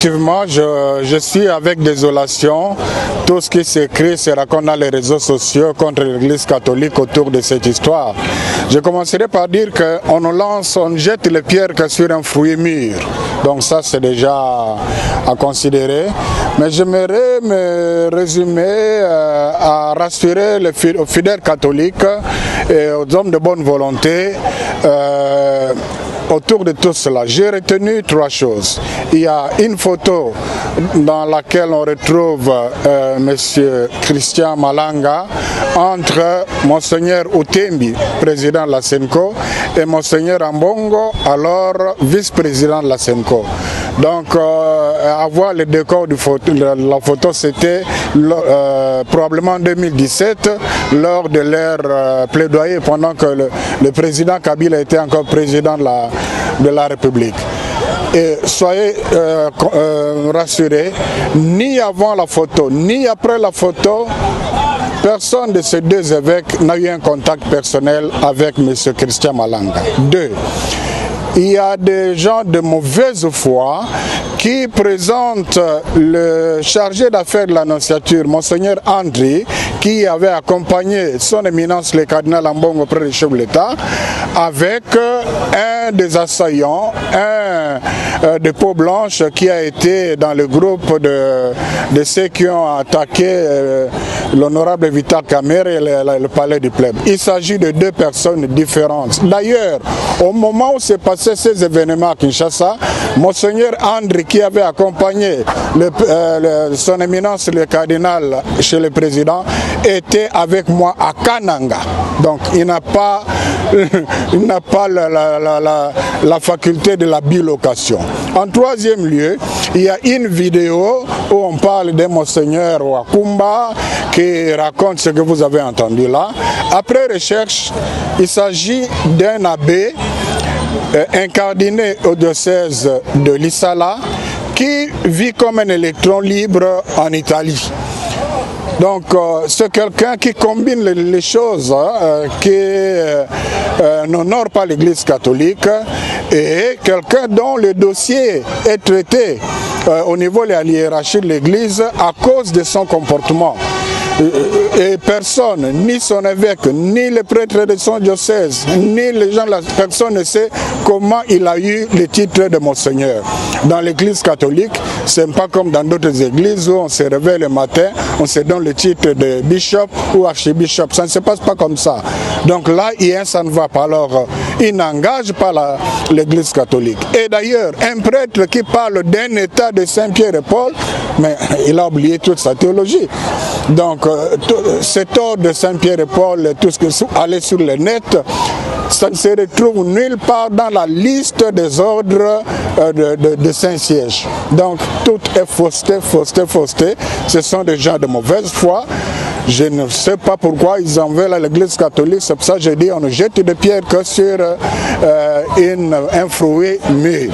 effectivement, je suis avec désolation tout ce qui s'écrit, se raconte dans les réseaux sociaux contre l'Église catholique autour de cette histoire. Je commencerai par dire qu'on nous lance, on jette les pierres que sur un fruit mûr. Donc ça, c'est déjà à considérer. Mais j'aimerais me résumer à rassurer aux fidèles catholiques et aux hommes de bonne volonté autour de tout cela. J'ai retenu trois choses. Il y a une photo dans laquelle on retrouve M. Christian Malanga entre Monseigneur Utembi, président de la SENCO, et Monseigneur Ambongo, alors vice-président de la SENCO. Donc, avoir le décor de la photo, c'était probablement en 2017, lors de leur plaidoyer, pendant que le président Kabila était encore président de la République. Et soyez rassurés, ni avant la photo, ni après la photo, personne de ces deux évêques n'a eu un contact personnel avec M. Christian Malanga. Deux, il y a des gens de mauvaise foi qui présentent le chargé d'affaires de l'Annonciature, Monseigneur Andri, qui avait accompagné son éminence le cardinal Ambongo auprès du chef de l'État, avec un des assaillants, un de peau blanche qui a été dans le groupe de ceux qui ont attaqué l'honorable Vital Kamerhe et le palais du Plèbe. Il s'agit de deux personnes différentes. D'ailleurs, au moment où s'est passé ces événements à Kinshasa, Monseigneur Andri, qui avait accompagné son éminence le cardinal chez le président, était avec moi à Kananga. Donc il n'a pas, la faculté de la bilocation. En troisième lieu, il y a une vidéo où on parle de Monseigneur Wakumba qui raconte ce que vous avez entendu là. Après recherche, il s'agit d'un abbé incardiné au diocèse de Lissala qui vit comme un électron libre en Italie. Donc c'est quelqu'un qui combine les choses, qui n'honore pas l'Église catholique et quelqu'un dont le dossier est traité au niveau de la hiérarchie de l'Église à cause de son comportement. Et personne, ni son évêque, ni le prêtre de son diocèse, ni les gens, personne ne sait comment il a eu le titre de Monseigneur. Dans l'église catholique, c'est pas comme dans d'autres églises où on se réveille le matin, on se donne le titre de bishop ou archibishop. Ça ne se passe pas comme ça. Donc là, ça ne va pas. Alors, il n'engage pas l'église catholique. Et d'ailleurs, un prêtre qui parle d'un état de Saint-Pierre et Paul, mais il a oublié toute sa théologie. Donc, cet ordre de Saint-Pierre et Paul, tout ce qui allait sur le net, ça ne se retrouve nulle part dans la liste des ordres de Saint-Siège. Donc, tout est fausseté, fausseté, fausseté. Ce sont des gens de mauvaise foi. Je ne sais pas pourquoi ils en veulent à l'église catholique. C'est pour ça que je dis on ne jette des pierres que sur un fruit mûr.